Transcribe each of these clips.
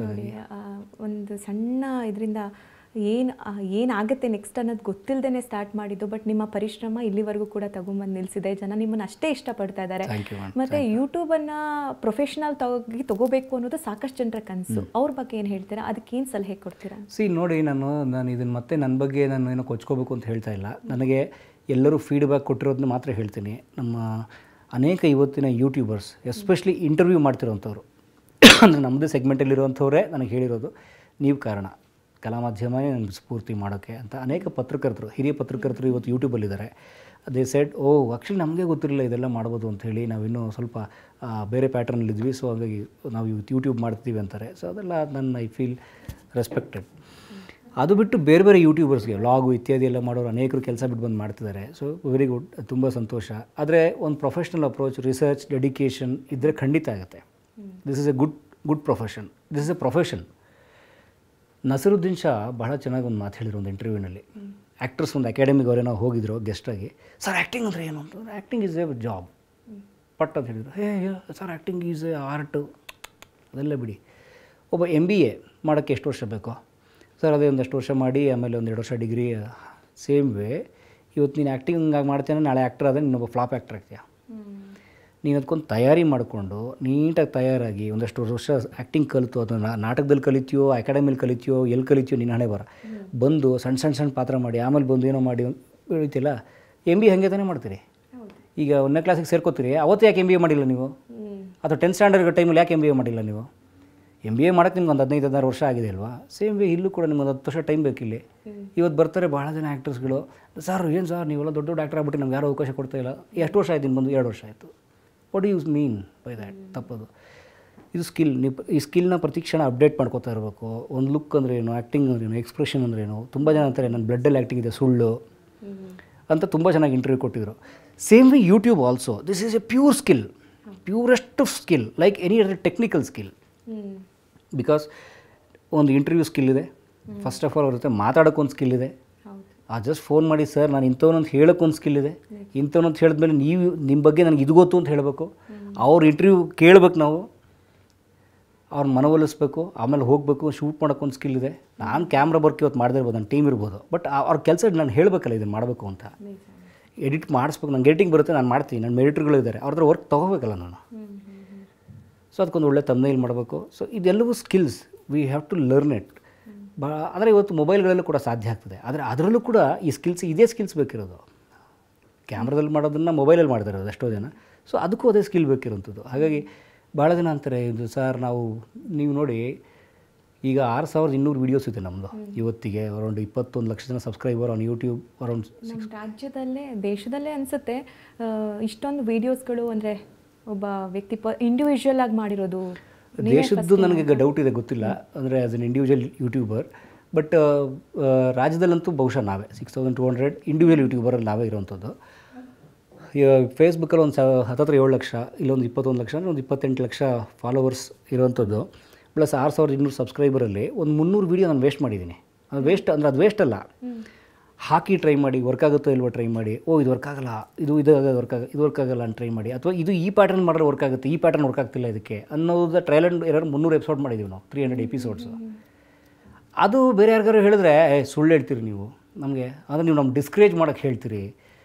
ನೋಡಿ ಒಂದು ಸಣ್ಣ ಇದರಿಂದ ಏನಾಗುತ್ತೆ ನೆಕ್ಸ್ಟ್ ಅನ್ನೋದು ಗೊತ್ತಿಲ್ಲದೇ ಸ್ಟಾರ್ಟ್ ಮಾಡಿದ್ದು, ಬಟ್ ನಿಮ್ಮ ಪರಿಶ್ರಮ ಇಲ್ಲಿವರೆಗೂ ಕೂಡ ತಗೊಂಬಂದು ನಿಲ್ಲಿಸಿದೆ. ಜನ ನಿಮ್ಮನ್ನು ಅಷ್ಟೇ ಇಷ್ಟಪಡ್ತಾ ಇದ್ದಾರೆ. ಮತ್ತು ಯೂಟ್ಯೂಬನ್ನು ಪ್ರೊಫೆಷ್ನಲ್ ತಗೋಬೇಕು ಅನ್ನೋದು ಸಾಕಷ್ಟು ಜನರ ಕನಸು. ಅವ್ರ ಬಗ್ಗೆ ಏನು ಹೇಳ್ತೀರಾ? ಅದಕ್ಕೇನು ಸಲಹೆ ಕೊಡ್ತೀರಾ? ನೋಡಿ, ನಾನು ಇದನ್ನು ಮತ್ತೆ ನನ್ನ ಬಗ್ಗೆ ನಾನು ಏನೋ ಕೊಚ್ಕೋಬೇಕು ಅಂತ ಹೇಳ್ತಾ ಇಲ್ಲ. ನನಗೆ ಎಲ್ಲರೂ ಫೀಡ್ಬ್ಯಾಕ್ ಕೊಟ್ಟಿರೋದನ್ನ ಮಾತ್ರ ಹೇಳ್ತೀನಿ. ನಮ್ಮ ಅನೇಕ ಇವತ್ತಿನ ಯೂಟ್ಯೂಬರ್ಸ್ ಎಸ್ಪೆಷಲಿ ಇಂಟರ್ವ್ಯೂ ಮಾಡ್ತಿರೋಂಥವ್ರು ಅಂದರೆ ನಮ್ಮದೇ ಸೆಗ್ಮೆಂಟಲ್ಲಿರುವಂಥವ್ರೇ ನನಗೆ ಹೇಳಿರೋದು, ನೀವು ಕಾರಣ, ಕಲಾ ಮಾಧ್ಯಮನೇ ನನಗೆ ಸ್ಫೂರ್ತಿ ಮಾಡೋಕ್ಕೆ ಅಂತ. ಅನೇಕ ಪತ್ರಕರ್ತರು, ಹಿರಿಯ ಪತ್ರಕರ್ತರು ಇವತ್ತು ಯೂಟ್ಯೂಬಲ್ಲಿದ್ದಾರೆ. ಅದೇ ಸೆಡ್ ಆ್ಯಕ್ಚುಲಿ ನಮಗೆ ಗೊತ್ತಿರಲಿಲ್ಲ ಇದೆಲ್ಲ ಮಾಡ್ಬೋದು ಅಂಥೇಳಿ, ನಾವಿನ್ನೂ ಸ್ವಲ್ಪ ಬೇರೆ ಪ್ಯಾಟರ್ನಲ್ಲಿದ್ವಿ, ಸೊ ಹಾಗಾಗಿ ನಾವು ಯೂಟ್ಯೂಬ್ ಮಾಡ್ತೀವಿ ಅಂತಾರೆ. ಸೊ ಅದೆಲ್ಲ ಐ ಫೀಲ್ ರೆಸ್ಪೆಕ್ಟೆಡ್. ಅದು ಬಿಟ್ಟು ಬೇರೆ ಬೇರೆ ಯೂಟ್ಯೂಬರ್ಸ್ಗೆ ವ್ಲಾಗು ಇತ್ಯಾದಿ ಎಲ್ಲ ಮಾಡೋರು ಅನೇಕರು ಕೆಲಸ ಬಿಟ್ಟು ಬಂದು ಮಾಡ್ತಿದ್ದಾರೆ. ಸೊ ವೆರಿ ಗುಡ್, ತುಂಬ ಸಂತೋಷ. ಆದರೆ ಒಂದು ಪ್ರೊಫೆಷ್ನಲ್ ಅಪ್ರೋಚ್, ರಿಸರ್ಚ್, ಡೆಡಿಕೇಶನ್ ಇದ್ದರೆ ಖಂಡಿತ ಆಗುತ್ತೆ. This is A good profession. This is A profession. Naseeruddin Shah ಬಹಳ ಚೆನ್ನಾಗಿ ಒಂದು ಮಾತು ಹೇಳಿದ್ರು ಒಂದು ಇಂಟರ್ವ್ಯೂನಲ್ಲಿ. ಆ್ಯಕ್ಟರ್ಸ್ ಒಂದು ಅಕಾಡೆಮಿಗೆ ಅವರೇ ನಾವು ಹೋಗಿದ್ರು ಗೆಸ್ಟಾಗಿ. ಸರ್ ಆ್ಯಕ್ಟಿಂಗ್ ಅಂದರೆ ಏನು ಅಂತ. ಆ್ಯಕ್ಟಿಂಗ್ ಈಸ್ ಎ ಜಾಬ್ ಪಟ್ ಅಂತ ಹೇಳಿದ್ರು. Sir acting is A art, ಅದೆಲ್ಲ ಬಿಡಿ. ಒಬ್ಬ MBA ಮಾಡೋಕ್ಕೆ ಎಷ್ಟು ವರ್ಷ ಬೇಕೋ ಸರ್, ಅದೇ ಒಂದಷ್ಟು ವರ್ಷ ಮಾಡಿ ಆಮೇಲೆ 1-2 ವರ್ಷ ಡಿಗ್ರಿ. ಸೇಮ್ ವೇ ಇವತ್ತು ನೀನು ಆ್ಯಕ್ಟಿಂಗ್ ಹಂಗಾಗಿ ಮಾಡ್ತೇನೆ, ನಾಳೆ ಆ್ಯಕ್ಟರ್ ಆದರೆ ನೀನೊಬ್ಬ ಫ್ಲಾಪ್ ಆ್ಯಕ್ಟರ್ ಆಗ್ತೀಯ. ನೀನು ಅದಕ್ಕೊಂದು ತಯಾರಿ ಮಾಡಿಕೊಂಡು ನೀಟಾಗಿ ತಯಾರಾಗಿ ಒಂದಷ್ಟು ವರ್ಷ ಆ್ಯಕ್ಟಿಂಗ್ ಕಲಿತು, ಅದನ್ನು ನಾಟಕದಲ್ಲಿ ಕಲಿತೀಯೋ, ಅಕಾಡೆಮಿಲಿ ಕಲಿತೀಯೋ, ಎಲ್ಲಿ ಕಲಿತೀಯೋ, ನೀನು ಹಣೆ ಬರ ಬಂದು ಸಣ್ಣ ಪಾತ್ರ ಮಾಡಿ ಆಮೇಲೆ ಬಂದು ಏನೋ ಮಾಡಿ ಬೆಳೀತಿಲ್ಲ. MBA ಹಾಗೆ ತಾನೇ ಮಾಡ್ತೀರಿ. ಈಗ 1ನೇ ಕ್ಲಾಸಿಗೆ ಸೇರ್ಕೋತೀರಿ, ಅವತ್ತು ಯಾಕೆ MBA ಮಾಡಿಲ್ಲ ನೀವು? ಅಥವಾ 10th ಸ್ಟ್ಯಾಂಡರ್ಡ್ ಟೈಮಲ್ಲಿ ಯಾಕೆ MBA ಮಾಡಿಲ್ಲ ನೀವು? MBA ಮಾಡೋಕ್ಕೆ ನಿಮ್ಗೆ ಒಂದು 15-16 ವರ್ಷ ಆಗಿದೆ ಅಲ್ವಾ? ಸೇಮ್ ವೇ ಇಲ್ಲೂ ಕೂಡ ನಿಮ್ಗೆ 10 ವರ್ಷ ಟೈಮ್ ಬೇಕಿಲ್ಲಿ. ಇವತ್ತು ಬರ್ತಾರೆ ಭಾಳ ಜನ ಆ್ಯಕ್ಟರ್ಸ್ಗಳು, ಸರ್ ಏನು ಸರ್ ನೀವೆಲ್ಲ ದೊಡ್ಡ ಆ್ಯಕ್ಟರ್ ಆಗ್ಬಿಟ್ಟು ನಮ್ಗೆ ಯಾರೂ ಅವಕಾಶ ಕೊಡ್ತಾ ಇಲ್ಲ. ಎಷ್ಟು ವರ್ಷ ಆಯ್ತು? ಬಂದು 2 ವರ್ಷ ಆಯಿತು. What you mean by that? ತಪ್ಪದು. ಇದು ಸ್ಕಿಲ್. ನೀವು ಈ ಸ್ಕಿಲ್ನ ಪ್ರತಿ ಕ್ಷಣ ಅಪ್ಡೇಟ್ ಮಾಡ್ಕೋತಾ ಇರಬೇಕು. ಒಂದು ಲುಕ್ ಅಂದರೆ ಏನು, ಆ್ಯಕ್ಟಿಂಗ್ ಅಂದ್ರೆ ಏನು, ಎಕ್ಸ್ಪ್ರೆಷನ್ ಅಂದರೆ ಏನು. ತುಂಬ ಜನ ಅಂತಾರೆ ನನ್ನ ಬ್ಲಡ್ಡಲ್ಲಿ ಆ್ಯಕ್ಟಿಂಗ್ ಇದೆ, ಸುಳ್ಳು ಅಂತ ತುಂಬ ಚೆನ್ನಾಗಿ ಇಂಟರ್ವ್ಯೂ ಕೊಟ್ಟಿದ್ರು. Same way YouTube also, this is A pure skill, purest skill, like any other technical skill. Because ಒಂದು ಇಂಟರ್ವ್ಯೂ ಸ್ಕಿಲ್ ಇದೆ, ಫಸ್ಟ್ ಆಫ್ ಆಲ್ ಅವ್ರ ಜೊತೆ ಮಾತಾಡೋಕ್ಕೊಂದು ಸ್ಕಿಲ್ ಇದೆ. ಜಸ್ಟ್ ಫೋನ್ ಮಾಡಿ ಸರ್ ನಾನು ಇಂಥವನ್ನೊಂದು ಹೇಳೋಕ್ಕೊಂದು ಸ್ಕಿಲ್ ಇದೆ. ಇಂಥವನ್ನೊಂದು ಹೇಳಿದ್ಮೇಲೆ ನೀವು ನಿಮ್ಮ ಬಗ್ಗೆ ನನಗೆ ಇದು ಗೊತ್ತು ಅಂತ ಹೇಳಬೇಕು. ಅವ್ರ ಇಂಟರ್ವ್ಯೂ ಕೇಳಬೇಕು, ನಾವು ಅವ್ರ ಮನವೊಲಿಸ್ಬೇಕು, ಆಮೇಲೆ ಹೋಗಬೇಕು, ಶೂಟ್ ಮಾಡೋಕ್ಕೊಂದು ಸ್ಕಿಲ್ ಇದೆ. ನಾನು ಕ್ಯಾಮ್ರಾ ವರ್ಕ್ ಇವತ್ತು ಮಾಡದೇ ಇರ್ಬೋದು, ನನ್ನ ಟೀಮ್ ಇರ್ಬೋದು, ಬಟ್ ಅವ್ರ ಕೆಲಸ ನಾನು ಹೇಳಬೇಕಲ್ಲ ಇದನ್ನು ಮಾಡಬೇಕು ಅಂತ. ಎಡಿಟ್ ಮಾಡಿಸ್ಬೇಕು, ನಂಗೆ ಎಡಿಟಿಂಗ್ ಬರುತ್ತೆ, ನಾನು ಮಾಡ್ತೀನಿ, ನನ್ನ ಮೆಡಿಟರ್ಗಳು ಇದ್ದಾರೆ, ಅವ್ರ ಹತ್ರ ವರ್ಕ್ ತೊಗೋಬೇಕಲ್ಲ ನಾನು. ಸೊ ಅದಕ್ಕೊಂದು ಒಳ್ಳೆ ತಮ್ನೈಲ್ ಮಾಡಬೇಕು. ಸೊ ಇದೆಲ್ಲವೂ skills, we have to learn it. ಆದರೆ ಇವತ್ತು ಮೊಬೈಲ್ಗಳಲ್ಲೂ ಕೂಡ ಸಾಧ್ಯ ಆಗ್ತದೆ. ಆದರೆ ಅದರಲ್ಲೂ ಕೂಡ ಈ ಸ್ಕಿಲ್ಸ್, ಇದೇ ಸ್ಕಿಲ್ಸ್ ಬೇಕಿರೋದು. ಕ್ಯಾಮ್ರಾದಲ್ಲಿ ಮಾಡೋದನ್ನು ಮೊಬೈಲಲ್ಲಿ ಮಾಡ್ತಿರೋದು ಎಷ್ಟೋ ಜನ. ಸೊ ಅದಕ್ಕೂ ಅದೇ ಸ್ಕಿಲ್ ಬೇಕಿರೋಂಥದ್ದು. ಹಾಗಾಗಿ ಭಾಳ ಜನ ಅಂತಾರೆ ಇದು ಸರ್ ನೀವು ನೋಡಿ ಈಗ 6200 ವೀಡಿಯೋಸ್ ಇದೆ ನಮ್ಮದು ಇವತ್ತಿಗೆ. ಅರೌಂಡ್ 21 ಲಕ್ಷ ಜನ ಸಬ್ಸ್ಕ್ರೈಬರ್ ಆನ್ ಯೂಟ್ಯೂಬ್. ಅರೌಂಡ್ ನಮ್ಮ ರಾಜ್ಯದಲ್ಲೇ ದೇಶದಲ್ಲೇ ಅನಿಸುತ್ತೆ ಇಷ್ಟೊಂದು ವೀಡಿಯೋಸ್ಗಳು. ಅಂದರೆ ಒಬ್ಬ ವ್ಯಕ್ತಿ ಇಂಡಿವಿಜುವಲ್ ಆಗಿ ಮಾಡಿರೋದು. ದೇಶದ್ದು ನನಗೆ ಡೌಟ್ ಇದೆ, ಗೊತ್ತಿಲ್ಲ, ಅಂದರೆ as an individual YouTuber. But ರಾಜ್ಯದಲ್ಲಂತೂ ಬಹುಶಃ ನಾವೇ 6200 ಇಂಡಿವಿಜುವಲ್ ಯೂಟ್ಯೂಬರಲ್ಲಿ ನಾವೇ ಇರೋವಂಥದ್ದು. ಫೇಸ್ಬುಕ್ಕಲ್ಲಿ ಒಂದು 7 ಲಕ್ಷ, ಇಲ್ಲೊಂದು 21 ಲಕ್ಷ, ಅಂದರೆ ಒಂದು 28 ಲಕ್ಷ ಫಾಲೋವರ್ಸ್ ಇರೋವಂಥದ್ದು. ಪ್ಲಸ್ 6200 ಸಬ್ಸ್ಕ್ರೈಬರಲ್ಲಿ ಒಂದು 300 ವೀಡಿಯೋ ನಾನು ವೇಸ್ಟ್ ಮಾಡಿದ್ದೀನಿ. ಅದು ವೇಸ್ಟ್ ಅಂದರೆ ಅದು ವೇಸ್ಟ್ ಅಲ್ಲ, ಹಾಕಿ ಟ್ರೈ ಮಾಡಿ, ವರ್ಕ್ ಆಗುತ್ತೋ ಇಲ್ವೋ ಟ್ರೈ ಮಾಡಿ, ಇದು ವರ್ಕ್ ಆಗಲ್ಲ, ಇದು ವರ್ಕ್ ಆಗಲ್ಲ ಅಂತ ಟ್ರೈ ಮಾಡಿ, ಅಥವಾ ಈ ಪ್ಯಾಟರ್ನ್ ಮಾಡಿದ್ರೆ ವರ್ಕ್ ಆಗುತ್ತೆ, ಈ ಪ್ಯಾಟರ್ನ್ ವರ್ಕ್ ಆಗ್ತಿಲ್ಲ ಇದಕ್ಕೆ ಅನ್ನೋದು ಟ್ರಯಲ್ ಆ್ಯಂಡ್ ಎರರ್ 300 ಎಪಿಸೋಡ್ ಮಾಡಿದ್ದೀವಿ ನಾವು, 300 ಎಪಿಸೋಡ್ಸು. ಅದು ಬೇರೆ ಯಾರಿಗಾರು ಹೇಳಿದ್ರೆ ಸುಳ್ಳು ಹೇಳ್ತೀರಿ ನೀವು ನಮಗೆ, ಅಂದರೆ ನೀವು ನಮ್ಗೆ ಡಿಸ್ಕರೇಜ್ ಮಾಡೋಕ್ಕೆ ಹೇಳ್ತೀರಿ.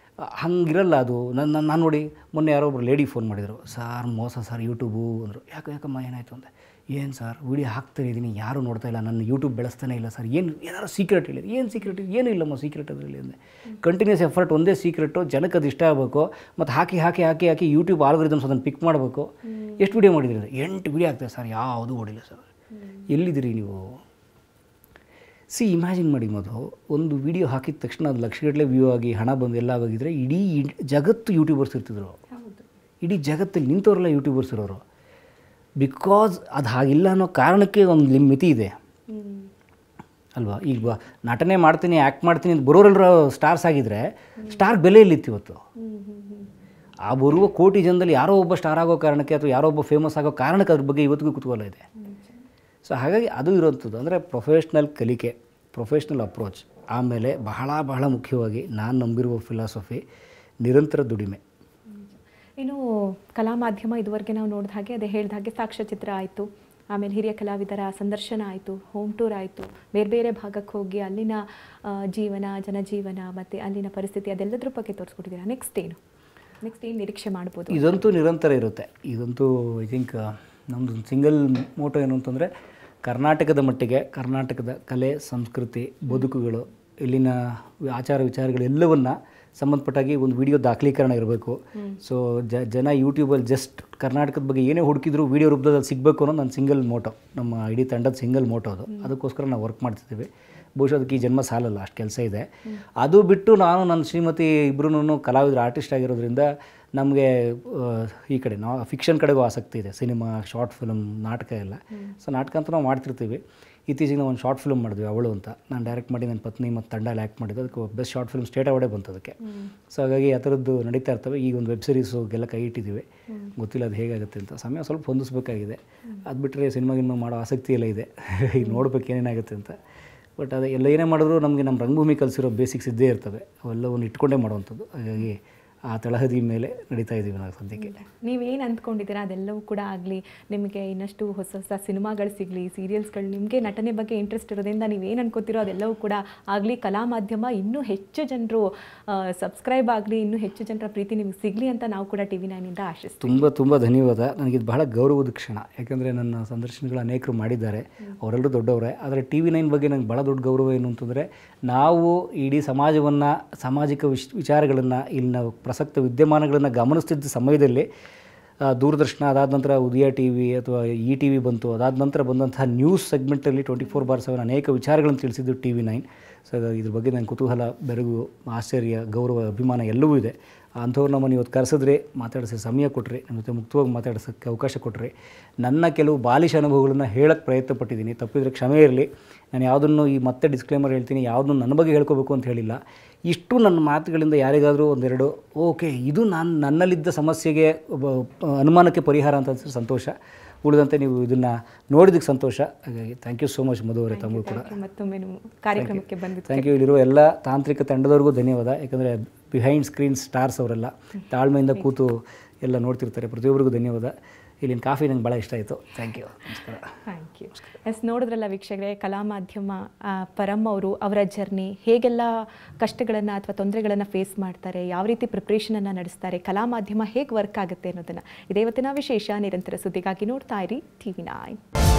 ಹಂಗಿರಲ್ಲ ಅದು. ನಾನು ನೋಡಿ ಮೊನ್ನೆ ಯಾರೋ ಒಬ್ರು ಲೇಡಿ ಫೋನ್ ಮಾಡಿದರು, ಸರ್ ಮೋಸ ಸರ್ ಯೂಟ್ಯೂಬು ಅಂದರು. ಯಾಕಮ್ಮ ಏನಾಯಿತು ಅಂತ. ಏನು ಸರ್ ವಿಡಿಯೋ ಹಾಕ್ತಾ ಇದ್ದೀನಿ, ಯಾರೂ ನೋಡ್ತಾ ಇಲ್ಲ, ನನ್ನ ಯೂಟ್ಯೂಬ್ ಬೆಳೆಸ್ತಾನೆ ಇಲ್ಲ ಸರ್, ಏನಾದ್ರು ಸೀಕ್ರೆಟ್ ಹೇಳಿರಿ. ಏನು ಸೀಕ್ರೆಟ್? ಏನೂ ಇಲ್ಲಮ್ಮ ಸೀಕ್ರೆಟ್ ಅದರಲ್ಲಿ ಅಂದರೆ. ಕಂಟಿನ್ಯೂಸ್ ಎಫರ್ಟ್ ಒಂದೇ ಸೀಕ್ರೆಟು, ಜನಕ್ಕೆ ಅದು ಇಷ್ಟ ಆಗಬೇಕು, ಮತ್ತು ಹಾಕಿ ಯೂಟ್ಯೂಬ್ ಆಲ್ಗೋರಿದಮ್ಸ್ ಅದನ್ನು ಪಿಕ್ ಮಾಡಬೇಕು. ಎಷ್ಟು ವೀಡಿಯೋ ಮಾಡಿದ್ರಿ? 8 ವೀಡಿಯೋ ಆಗ್ತದೆ ಸರ್, ಯಾವುದೂ ಓಡಿಲ್ಲ ಸರ್. ಎಲ್ಲಿದ್ದೀರಿ ನೀವು? ಇಮ್ಯಾಜಿನ್ ಮಾಡಿ, ಒಂದು ವೀಡಿಯೋ ಹಾಕಿದ ತಕ್ಷಣ ಅದು ಲಕ್ಷಗಟ್ಟಲೆ ವ್ಯೂ ಆಗಿ ಹಣ ಬಂದು ಎಲ್ಲ ಆಗಿದ್ರೆ ಇಡೀ ಜಗತ್ತು ಯೂಟ್ಯೂಬರ್ಸ್ ಇರ್ತಿದ್ರು. ಇಡೀ ಜಗತ್ತಲ್ಲಿ ನಿಂತವರೆಲ್ಲ ಯೂಟ್ಯೂಬರ್ಸ್ ಇರೋರು. ಬಿಕಾಸ್ ಅದು ಹಾಗಿಲ್ಲ ಅನ್ನೋ ಕಾರಣಕ್ಕೆ ಒಂದು ಮಿತಿ ಇದೆ ಅಲ್ವಾ. ಈಗ ನಟನೆ ಮಾಡ್ತೀನಿ, ಆ್ಯಕ್ಟ್ ಮಾಡ್ತೀನಿ ಅಂತ ಬರೋರೆಲ್ಲರೂ ಸ್ಟಾರ್ಸ್ ಆಗಿದ್ದರೆ ಸ್ಟಾರ್ ಬೆಲೆ ಇಲ್ಲಿತ್ತು ಇವತ್ತು. ಆ ಬರುವ ಕೋಟಿ ಜನದಲ್ಲಿ ಯಾರೋ ಒಬ್ಬ ಸ್ಟಾರ್ ಆಗೋ ಕಾರಣಕ್ಕೆ ಅಥವಾ ಯಾರೋ ಒಬ್ಬ ಫೇಮಸ್ ಆಗೋ ಕಾರಣಕ್ಕೆ ಅದ್ರ ಬಗ್ಗೆ ಇವತ್ತಿಗೂ ಕುತೂಹಲ ಇದೆ. ಸೊ ಹಾಗಾಗಿ ಅದು ಇರೋಂಥದ್ದು ಅಂದರೆ ಪ್ರೊಫೆಷ್ನಲ್ ಕಲಿಕೆ, ಪ್ರೊಫೆಷ್ನಲ್ ಅಪ್ರೋಚ್. ಆಮೇಲೆ ಬಹಳ ಮುಖ್ಯವಾಗಿ ನಾನು ನಂಬಿರುವ ಫಿಲಾಸಫಿ ನಿರಂತರ ದುಡಿಮೆ. ಇನ್ನು ಕಲಾ ಮಾಧ್ಯಮ ಇದುವರೆಗೆ ನಾವು ನೋಡಿದ ಹಾಗೆ, ಅದೇ ಹೇಳಿದ ಹಾಗೆ ಸಾಕ್ಷ್ಯಚಿತ್ರ ಆಯಿತು, ಆಮೇಲೆ ಹಿರಿಯ ಕಲಾವಿದರ ಸಂದರ್ಶನ ಆಯಿತು, ಹೋಮ್ ಟೂರ್ ಆಯಿತು, ಬೇರೆ ಬೇರೆ ಭಾಗಕ್ಕೆ ಹೋಗಿ ಅಲ್ಲಿನ ಜೀವನ, ಜನಜೀವನ ಮತ್ತು ಅಲ್ಲಿನ ಪರಿಸ್ಥಿತಿ ಅದೆಲ್ಲದ್ರ ಬಗ್ಗೆ ತೋರಿಸ್ಕೊಟ್ಟಿದ್ದೀರಾ. ನೆಕ್ಸ್ಟ್ ಏನು ನಿರೀಕ್ಷೆ ಮಾಡ್ಬೋದು? ಇದಂತೂ ನಿರಂತರ ಇರುತ್ತೆ. ಇದಂತೂ ಐ ಥಿಂಕ್ ನಮ್ಮದು ಸಿಂಗಲ್ ಮೋಟೋ ಏನು ಅಂತಂದರೆ, ಕರ್ನಾಟಕದ ಮಟ್ಟಿಗೆ ಕರ್ನಾಟಕದ ಕಲೆ, ಸಂಸ್ಕೃತಿ, ಬದುಕುಗಳು, ಇಲ್ಲಿನ ಆಚಾರ ವಿಚಾರಗಳು ಎಲ್ಲವನ್ನು ಸಂಬಂಧಪಟ್ಟಾಗಿ ಒಂದು ವಿಡಿಯೋ ದಾಖಲೀಕರಣ ಇರಬೇಕು. ಸೊ ಜನ ಯೂಟ್ಯೂಬಲ್ಲಿ ಜಸ್ಟ್ ಕರ್ನಾಟಕದ ಬಗ್ಗೆ ಏನೇ ಹುಡುಕಿದ್ರು ವಿಡಿಯೋ ರೂಪದಲ್ಲಿ ಸಿಗಬೇಕು ಅನ್ನೋದು ನನ್ನ ಸಿಂಗಲ್ ಮೋಟೋ, ನಮ್ಮ ಇಡೀ ತಂಡದ ಸಿಂಗಲ್ ಮೋಟೋ ಅದು. ಅದಕ್ಕೋಸ್ಕರ ನಾವು ವರ್ಕ್ ಮಾಡ್ತಿದ್ದೀವಿ. ಬಹುಶಃ ಅದಕ್ಕೆ ಈ ಜನ್ಮ ಸಾಲಲ್ಲ, ಅಷ್ಟು ಕೆಲಸ ಇದೆ. ಅದು ಬಿಟ್ಟು ನಾನು ನನ್ನ ಶ್ರೀಮತಿ ಇಬ್ಬರೂ ಕಲಾವಿದರು, ಆರ್ಟಿಸ್ಟ್ ಆಗಿರೋದ್ರಿಂದ ನಮಗೆ ಈ ಕಡೆ ನಾವು ಫಿಕ್ಷನ್ ಕಡೆಗೂ ಆಸಕ್ತಿ ಇದೆ. ಸಿನಿಮಾ, ಶಾರ್ಟ್ ಫಿಲ್ಮ್, ನಾಟಕ ಎಲ್ಲ. ಸೊ ನಾಟಕ ಅಂತ ನಾವು ಮಾಡ್ತಿರ್ತೀವಿ. ಇತ್ತೀಚೆಗೆ ನಾವು ಒಂದು ಶಾರ್ಟ್ ಫಿಲ್ಮ್ ಮಾಡಿದ್ವಿ, ಅವಳು ಅಂತ. ನಾನು ಡೈರೆಕ್ಟ್ ಮಾಡಿ ನನ್ನ ಪತ್ನಿ ಮತ್ತು ತಂಡ ಎಲ್ಲ ಆ್ಯಕ್ಟ್ ಮಾಡಿದ್ದು. ಅದಕ್ಕೆ ಬೆಸ್ಟ್ ಶಾರ್ಟ್ ಫಿಲ್ಮ್ ಸ್ಟೇಟ್ ಅವಾರ್ಡೇ ಬಂತು ಅದಕ್ಕೆ. ಸೊ ಹಾಗಾಗಿ ಆ ಥರದ್ದು ನಡೀತಾ ಇರ್ತವೆ. ಈಗ ಒಂದು ವೆಬ್ ಸೀರೀಸುಗೆಲ್ಲ ಕೈ ಇಟ್ಟಿದ್ದೀವಿ. ಗೊತ್ತಿಲ್ಲ ಅದು ಹೇಗಾಗುತ್ತೆ ಅಂತ. ಸಮಯ ಸ್ವಲ್ಪ ಹೊಂದಿಸ್ಬೇಕಾಗಿದೆ. ಅದು ಬಿಟ್ಟರೆ ಸಿನಿಮಾ ಮಾಡೋ ಆಸಕ್ತಿ ಎಲ್ಲ ಇದೆ. ಈಗ ನೋಡ್ಬೇಕು ಏನೇನಾಗುತ್ತೆ ಅಂತ. ಬಟ್ ಅದು ಎಲ್ಲ ಏನೇ ಮಾಡಿದ್ರು ನಮಗೆ ನಮ್ಮ ರಂಗಭೂಮಿ ಕಲಿಸಿರೋ ಬೇಸಿಕ್ಸ್ ಇದ್ದೇ ಇರ್ತವೆ. ಅವೆಲ್ಲವನ್ನು ಇಟ್ಕೊಂಡೇ ಮಾಡುವಂಥದ್ದು. ಹಾಗಾಗಿ ಆ ತಳಹದಿ ಮೇಲೆ ನಡೀತಾ ಇದ್ದೀವಿ ನಾವು ಸದ್ಯಕ್ಕೆ. ನೀವೇನು ಅಂದ್ಕೊಂಡಿದ್ದೀರಾ ಅದೆಲ್ಲವೂ ಕೂಡ ಆಗಲಿ, ನಿಮಗೆ ಇನ್ನಷ್ಟು ಹೊಸ ಹೊಸ ಸಿನಿಮಾಗಳು ಸಿಗಲಿ, ಸೀರಿಯಲ್ಸ್ಗಳು, ನಿಮಗೆ ನಟನೆ ಬಗ್ಗೆ ಇಂಟ್ರೆಸ್ಟ್ ಇರೋದ್ರಿಂದ ನೀವೇನು ಅನ್ಕೋತಿರೋ ಅದೆಲ್ಲವೂ ಕೂಡ ಆಗಲಿ. ಕಲಾ ಮಾಧ್ಯಮ ಇನ್ನೂ ಹೆಚ್ಚು ಜನರು ಸಬ್ಸ್ಕ್ರೈಬ್ ಆಗಲಿ, ಇನ್ನೂ ಹೆಚ್ಚು ಜನರ ಪ್ರೀತಿ ನಿಮಗೆ ಸಿಗಲಿ ಅಂತ ನಾವು ಕೂಡ TV9ಇಂದ ಆಶಿಸ್ತೀವಿ. ತುಂಬ ತುಂಬ ಧನ್ಯವಾದ. ನನಗಿದು ಬಹಳ ಗೌರವದ ಕ್ಷಣ. ಯಾಕೆಂದರೆ ನನ್ನ ಸಂದರ್ಶನಗಳು ಅನೇಕರು ಮಾಡಿದ್ದಾರೆ, ಅವರೆಲ್ಲರೂ ದೊಡ್ಡವರೇ. ಆದರೆ TV9 ಬಗ್ಗೆ ನನಗೆ ಭಾಳ ದೊಡ್ಡ ಗೌರವ ಏನು ಅಂತಂದರೆ, ನಾವು ಇಡೀ ಸಮಾಜವನ್ನು, ಸಾಮಾಜಿಕ ವಿಚಾರಗಳನ್ನು, ಇಲ್ಲಿನ ಪ್ರಸಕ್ತ ವಿದ್ಯಮಾನಗಳನ್ನು ಗಮನಿಸ್ತಿದ್ದ ಸಮಯದಲ್ಲಿ ದೂರದರ್ಶನ, ಅದಾದ ನಂತರ ಉದಯ TV ಅಥವಾ TV ಬಂತು. ಅದಾದ ನಂತರ ಬಂದಂತಹ ನ್ಯೂಸ್ ಸೆಗ್ಮೆಂಟಲ್ಲಿ 24/7 ಅನೇಕ ವಿಚಾರಗಳನ್ನು ತಿಳಿಸಿದ್ದು TV9. ಸೊ ಇದ್ರ ಬಗ್ಗೆ ನನ್ನ ಕುತೂಹಲ, ಬೆರಗು, ಆಶ್ಚರ್ಯ, ಗೌರವ, ಅಭಿಮಾನ ಎಲ್ಲವೂ ಇದೆ. ಅಂಥವ್ರು ನಮ್ಮನ್ನು ಇವತ್ತು ಕರೆಸಿದ್ರೆ, ಮಾತಾಡಿಸೋ ಸಮಯ ಕೊಟ್ಟರೆ, ನಮ್ಮ ಜೊತೆ ಮುಕ್ತವಾಗಿ ಮಾತಾಡಿಸೋಕ್ಕೆ ಅವಕಾಶ ಕೊಟ್ಟರೆ, ನನ್ನ ಕೆಲವು ಬಾಲಿಶ ಅನುಭವಗಳನ್ನು ಹೇಳೋಕ್ಕೆ ಪ್ರಯತ್ನ ಪಟ್ಟಿದ್ದೀನಿ. ತಪ್ಪಿದರೆ ಕ್ಷಮೆ ಇರಲಿ. ನಾನು ಯಾವುದನ್ನು ಈ ಮತ್ತೆ ಡಿಸ್ಕ್ಲೇಮರ್ ಹೇಳ್ತೀನಿ, ಯಾವುದನ್ನು ನನ್ನ ಬಗ್ಗೆ ಹೇಳ್ಕೋಬೇಕು ಅಂತ ಹೇಳಿಲ್ಲ. ಇಷ್ಟು ನನ್ನ ಮಾತುಗಳಿಂದ ಯಾರಿಗಾದರೂ ಒಂದೆರಡು ಓಕೆ ಇದು ನನ್ನಲ್ಲಿದ್ದ ಸಮಸ್ಯೆಗೆ, ಅನುಮಾನಕ್ಕೆ ಪರಿಹಾರ ಅಂತ ಅನಿಸಿದ್ರೆ ಸಂತೋಷ. ಉಳಿದಂತೆ ನೀವು ಇದನ್ನು ನೋಡಿದ್ದಕ್ಕೆ ಸಂತೋಷ. ಹಾಗಾಗಿ ಥ್ಯಾಂಕ್ ಯು ಸೋ ಮಚ್ ಮಧು ಅವರೇ, ತಮಗೂ ಕೂಡ ಮತ್ತೊಮ್ಮೆ ಕಾರ್ಯಕ್ರಮಕ್ಕೆ ಬಂದಿದ್ದು ಥ್ಯಾಂಕ್ ಯು. ಇಲ್ಲಿರುವ ಎಲ್ಲ ತಾಂತ್ರಿಕ ತಂಡದವ್ರಿಗೂ ಧನ್ಯವಾದ. ಯಾಕಂದರೆ ಬಿಹೈಂಡ್ ಸ್ಕ್ರೀನ್ ಸ್ಟಾರ್ಸ್ ಅವರೆಲ್ಲ ತಾಳ್ಮೆಯಿಂದ ಕೂತು ಎಲ್ಲ ನೋಡ್ತಿರ್ತಾರೆ. ಪ್ರತಿಯೊಬ್ಬರಿಗೂ ಧನ್ಯವಾದ. ಇಲ್ಲಿನ ಕಾಫಿ ನಂಗೆ ಭಾಳ ಇಷ್ಟ ಆಯಿತು. Thank you. ನಮಸ್ಕಾರ. Thank you. ನೋಡಿದ್ರಲ್ಲ ವೀಕ್ಷಕರೇ, ಕಲಾ ಮಾಧ್ಯಮ ಪರಮ್ ಅವರು, ಅವರ ಜರ್ನಿ ಹೇಗೆಲ್ಲ ಕಷ್ಟಗಳನ್ನು ಅಥವಾ ತೊಂದರೆಗಳನ್ನು ಫೇಸ್ ಮಾಡ್ತಾರೆ, ಯಾವ ರೀತಿ ಪ್ರಿಪ್ರೇಷನನ್ನು ನಡೆಸ್ತಾರೆ, ಕಲಾ ಮಾಧ್ಯಮ ಹೇಗೆ ವರ್ಕ್ ಆಗುತ್ತೆ ಅನ್ನೋದನ್ನು. ಇದೇ ಇವತ್ತಿನ ವಿಶೇಷ. ನಿರಂತರ ಸುದ್ದಿಗಾಗಿ ನೋಡ್ತಾ ಇರಿ TV9.